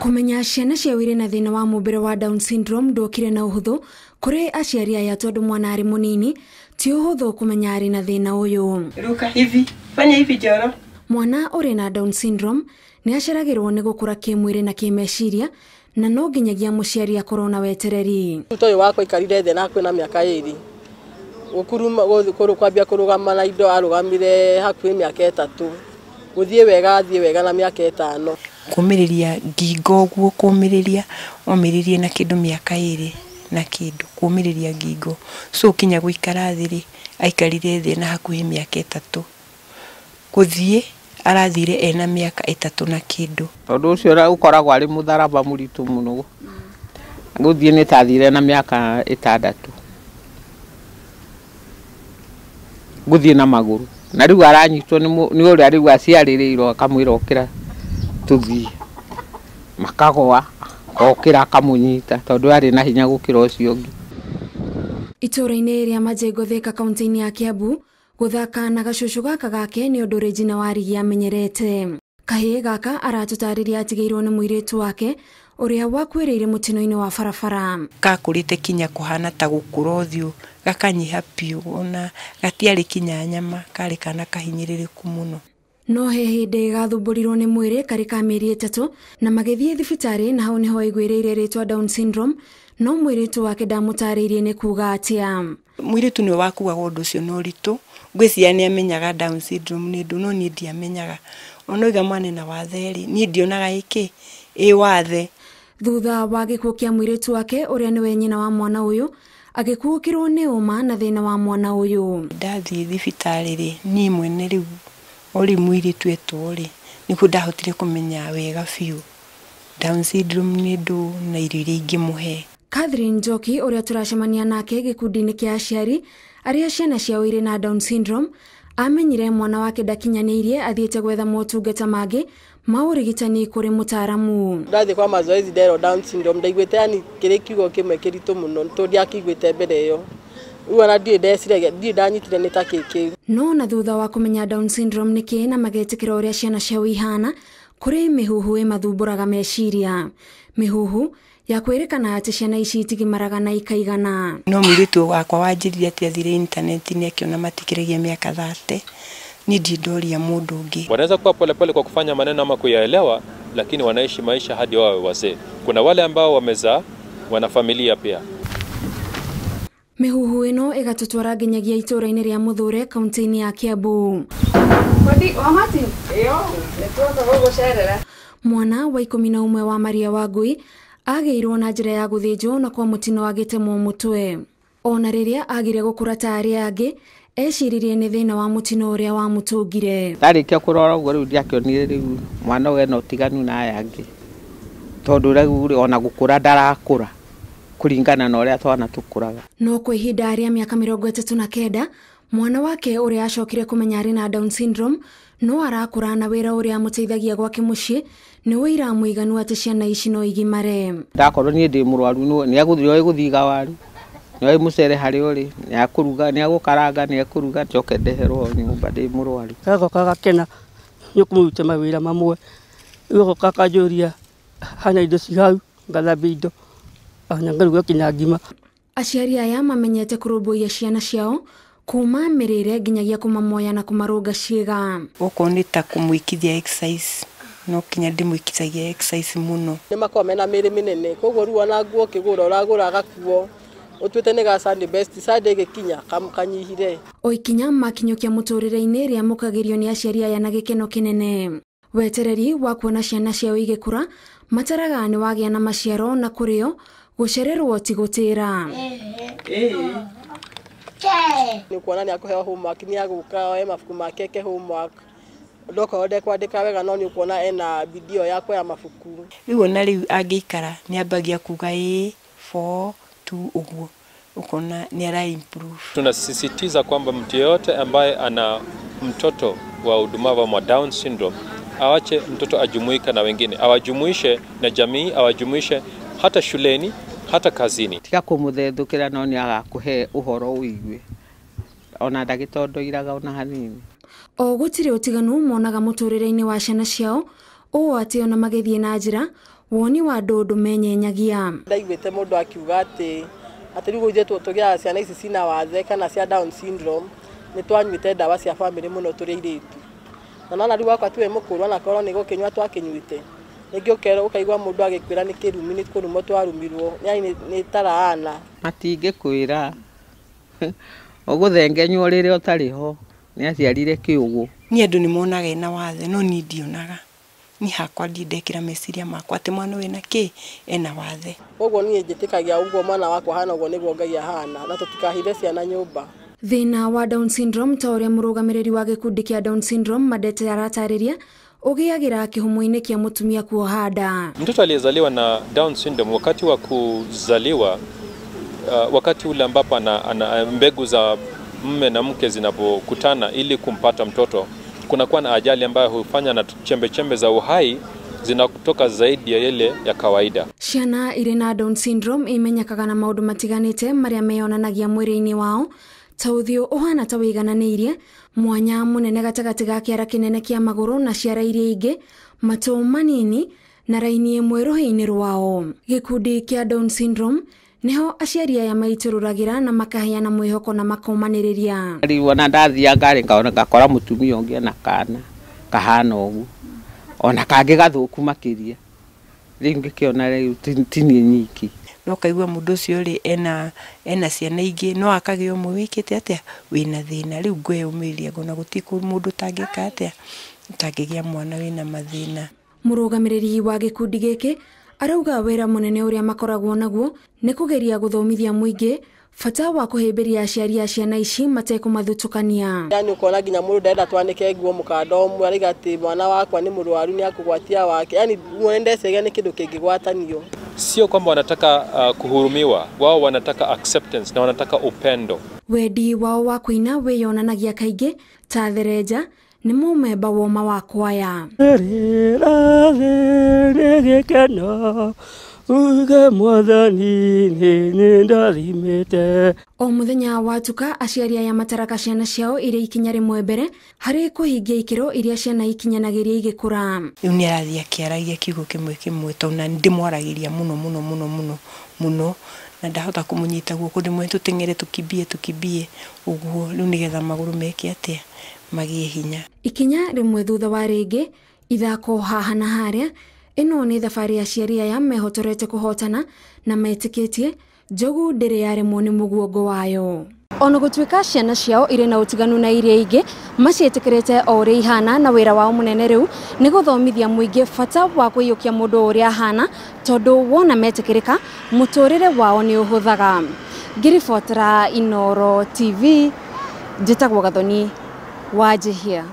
Kumenya ciana cia wĩre na thĩna wa mũmbĩre wa Down syndrome ndokire na ũhũthũ kũrĩ aciari aya tondũ mwana arĩ mũnini ti ũhũthũ kumenya arĩ na thĩna ũyũ. Ruka hivi, fanya hivi Joro. Mwana ũrĩ na Down syndrome nĩ aceragĩrwo nĩ gũkũra kĩmwĩrĩ na kĩmeciria na no nginyagia mũciari akorwo na wetereri. Ũyũ wakwa ikarire thĩ na kwĩna mĩaka 2. Gũkuruma kwambia kũrũgama na indo arũgamire hakuhĩ mĩaka 3. Gũthiĩ wega na mĩaka 5. Kumĩrĩria ngingo guo kumĩrĩria omĩrĩrie na kĩndũ mĩaka 2 na kĩndũ kumĩrĩria ngingo so kinya gũikara thĩ aikarire thĩ na hakuhĩ mĩaka 3 gũthiĩ arathire ena mĩaka 3 na kĩndũ. Tondũ ũcio ũkoragwo arĩ mũtharaba mũritũ mũno. Gũthiĩ nĩ tathire na mĩaka 6. Gũthiĩ na magũrũ na rĩu aranyitwo nĩ ũrĩa rĩu aciarĩrĩirwo akamwĩra okĩra tuthi makagoa okĩra akamunyita tondũ arĩ na hinya gũkĩra ũcio ũngĩ. Itũra-inĩ rĩa Majengo Thika kaunti-inĩ ya Kiambu gũthaka na gacucu gaka gake nĩ ũndũ Regina Warigi amenyerete. Kahĩĩ gaka aratũtarĩria atigĩirwo nĩ mũirĩtu wake ũrĩa wakuĩrĩire mũtino-inĩ wa barabara. Gakũrĩte kinya kũhana ta gũkũra ũthiũ gakanyiha piũ ona gatiarĩ kinya nyama karĩ kana kahinyĩrĩrĩku mũno. No he hĩndĩ gathumbũrirwo nĩ mwĩrĩ karĩ ka mĩeri 3 na magĩthiĩ thibitarĩ na hau nĩho aiguĩrĩire rĩtwa Down syndrome no mũirĩtu wake ndamũtarĩirie nĩ kuga atĩa. Mũirĩtu nĩ wakuaga ũndũ ũcio no ritũ ngwĩciria nĩ amenyaga Down syndrome nĩ ndũ no niĩ ndiamenyaga ona oiga mwana wa theri niĩ ndionaga iki wathe. Thutha wa gĩkuũ kĩa mũirĩtu wake ũrĩa nĩwe nyina wa mwana ũyũ agĩkuũkĩrwo nĩ ũma na thĩna wa mwana ũyũ. Ndathiĩ thibitarĩ niĩ mwene rĩu ori mũirĩtu etwo nĩguo ndahotire kũmenya wega biũ Down syndrome nĩ ndũ na irio iria ingĩmũhe. Catherine Njoki ũrĩa tũracemania nake gĩkundi-inĩ kĩa aciari arĩa ciana ciao irĩ na Down syndrome amenyire mwana wake ndakinyanĩirie athiĩte gwetha motungata mangĩ ma ũrigitani kũrĩ mũtaaramu. Ndathi kwa mazoezi ndero Down syndrome ndaiguĩte yani kĩrĩ kiugo kĩmwe kĩritũ mũno tondũ ndiakĩiguĩte mbere ĩyo. Uwana ndiye ndanyitire nĩ ta kĩkĩ. No na thutha wa kũmenya Down syndrome nĩkĩ na magetĩkĩra ũrĩa ciana ciao ihana kũrĩ mĩhuhu ĩmathumbũraga meciria. Mĩhuhu ya kwĩrĩkana atĩ ciana ici itigimaraga na ikaigana. No mũirĩtu wakwa wanjĩrire atĩ athire intaneti-inĩ akiona matikĩrĩgia mĩaka 30 ni ndidoria mũndũ ũngĩ. Wanaweza kuwa polepole kwa kufanya maneno ama kuyaelewa lakini wanaishi maisha hadi wawe wazee. Kuna wale ambao wamezaa wana familia pia. Mĩhuhu ĩno ĩgatũtwara nginyagia itũra-inĩ rĩa Mũthure kaunti-inĩ ya Kiambu. Mwana wa 11 wa Maria Wangui agĩirwo na njĩra ya gũthĩnjwo na kwa mũtino agĩtemwo mũtwe. Ona rĩrĩa agire gũkũra ta arĩa angĩ eciririe nĩ thĩna wa mũtino ũrĩa wamũtũngire. Ndarĩkia kũrora ũguo rĩu ndiakĩonire rĩu mwana ũyũ ena ũtiganu na aya angĩ tondũ rĩu ona gũkũra ndarakũra kũringana na ũrĩa twana tũkũraga. No kwa ihinda rĩa mĩaka 39 mwana wake ũrĩa acokire kũmenya arĩ na Down syndrome no arakũra na wĩra ũrĩa amũteithagia gwake mũciĩ nĩ wĩra mũiganu atĩ ciana ici no igimare. Ndakorwo niĩ ndĩ mũrwaru nĩ gũthiga waru nĩ mũcere harĩ ũrĩ nĩ akũruga nĩ agũkaranga nĩ akũruga njoke ndeherwo nyũmba ndĩ mũrwaru. Gagoka gakena nĩ kũmũruta mawĩra mamwe gagoka kanjũria hana indo cihau ngathambia indo ngaruga kinya ngima. Aciari aya mamenyete kũrũmbũiya ciana ciao kuma mĩrĩre nginyagia kũmamoya na kũmarũnga ciĩga. Gũkũ nĩ ta kũmwĩkithia exercise no kinya ndĩmwĩkithagia exercise mũno. Nĩ makoragwo mena mĩrĩ mĩnene koguo rĩu ona nguo kĩgũra ũragũra gakuo ũtuĩte nĩ ga Sunday best Sunday gĩkinya kanyihire. O ikinya makinyũkia mũtũrĩre-inĩ rĩa mũkagĩrio nĩ aciari aya na gĩkeno kĩnene. Wetereri wa kuona ciana ciao igĩkũra mataraga nĩ wagĩa na maciaro na kũrĩo gũcererwo ti gũtĩra. Nĩ kuona nĩ akũheo homework nĩ agũka oe mabuku make ke homework. Ndoko ode kwandĩka wega no nĩ kuona ena video ya kuoya mabuku. Rĩu ona rĩu angĩikara nĩ ambagia kuga 4 2 ũguo ukona ni ara improve. Tunasisitiza kwamba mtu yeyote ambaye ana mtoto wa udumavu wa Down syndrome awache mtoto ajumuika na wengine, awajumuishe na jamii, awajumuishe hata shuleni, hata kazini. Tika kũmũthethũkĩra no nĩ agakũhe ũhoro ũigue ona ndagĩtondoiraga ona hanini. O gũtirĩ ũtiganu monaga mũtũrĩre-inĩ wa ciana ciao o ati ona magethie na njira woni wa ndondo menyenyagia. Ndaiguite mundu akiuga ati riu ithuĩ tũgĩa ciana ici cina wathe kana cia Down syndrome nĩ twanyuĩte ndawa cia family mũno tũrĩ airĩtu. Na nona riu wakwa tiwe mũkũrũ na korwo nĩ gũkĩnyua twakĩnyuĩte. Ningĩ ũkaigua mũndũ agĩkwĩra nĩ kĩrumi nĩ kũrumwo twarumirwo nĩ taraana. Matingĩkwĩra ũgũthengenywo rĩrĩa ũtarĩ ho nĩ aciarire kĩũgũ. Niĩ andũ nĩ monaga ena wathe no niĩ ndionaga. Ni hakwa ndekĩra meciria makwa atĩ mwana wĩna kĩ ena wathe. Ũguo niĩ njĩtĩkagia ũguo mwana wakwa hana ũguo nĩguo Ngai ahana na tũtikahithe ciana nyũmba. Thĩna wa Down syndrome ta ũrĩa mũrũgamĩrĩri wa gĩkundi kĩa Down syndrome Madete aratarĩria ũgĩagĩra kĩhumo-inĩ kĩa mũtumia kuoha nda. Mtoto aliyezaliwa na Down syndrome wakati wa kuzaliwa, wakati ule ambapo ana mbegu za mume na mke zinapokutana ili kumpata mtoto, kunakuwa na ajali ambayo hufanya na chembe za uhai zinatoka zaidi ya ile ya kawaida. Ciana irĩ na Down syndrome imenyekaga na maũndũ matiganĩte marĩa meyonanagia mwĩrĩ-inĩ wao, ta ũthiũ ũhana ta wĩigananĩirie, mwanya mũnene gatagatĩ ga kĩara kĩnene kĩa magũrũ na ciara iria ingĩ, matũ manini na raini ĩmwe rũhĩ-inĩ rwao. Gĩkundi kĩa Down syndrome niho aciari aya maitũrũragĩra na makaheana mwĩhoko na makomanĩrĩria. Ona ndathiaga ngari ngakora mũtumia ũngĩ na kana kahana ũguo, ona kangĩ gathũku makĩria. Rĩu ngĩkĩona rĩu ti niĩ nyiki. No kaigua mũndũ ũcio rĩ ena ciana ingĩ no akagĩa ũmwe wĩkĩte atĩa wĩna thĩna. Rĩu ngwĩyũmĩria ngona gũtirĩ mũndũ tangĩka atĩa tangĩgĩa mwana wĩna mathĩna. Mũrũgamĩrĩri wa gĩkundi gĩkĩ arauga wĩra mũnene ũrĩa makoragwo naguo nĩ kũgeria gũthomithia mũingĩ bata wa kũhĩmbĩria aciari a ciana ici matekũmathutũkania. Yani ũkona nginya mũndũ ndenda twanĩke nguo mũkanda ũmwe arauga atĩ mwana wakwa nĩ mũrwaru nĩ akũgwatia wake. Yani ndeciria nĩ kĩndũ kĩngĩgwatanio. Sio kwamba wanataka kuhurumiwa, wao wanataka acceptance na wanataka upendo. Wendi wao wa kũina wĩyonanagia kaingĩ ta therenja nĩ mũmemba woma wa kwaya. Uge mwathani nĩ ndathimĩte. O mũthenya watuka aciari aya mataraka ciana ciao iria ikinya rĩmwe mbere harĩ kũhingia ikĩro iria ciana ikinyanagĩria igĩkũra. Rĩu nĩ arathiĩ akĩaragia kiugo kĩmwe tondũ na ndĩmwaragĩria mũno na ndahota kũmũnyita guoko ndĩmwe tũteng'ere tũkimbie ũguo. Rĩu nĩgetha magũrũ meke atĩa magĩe hinya. Ikinya rĩmwe thutha wa rĩngĩ ithako haha na harĩa. Ĩno nĩ thabarĩ aciari aya mehotorete kũhotana na metĩkĩtie njogu ndĩrĩ yaremwo nĩ mũguongo wayo. Ona gũtuĩka ciana ciao irĩ na ũtiganu na iria ingĩ maciĩtĩkĩrĩte o ũrĩa ihana na wĩra wao mũnene rĩu nĩ gũthomithia mũingĩ bata wa kwĩyũkia mũndũ ũrĩa ahana, tondũ wona metĩkĩrĩka mũtũrĩre wao nĩ ũhũthaga. Ngĩribotera Inooro TV, njĩtagwo Gathoni Wanjihia.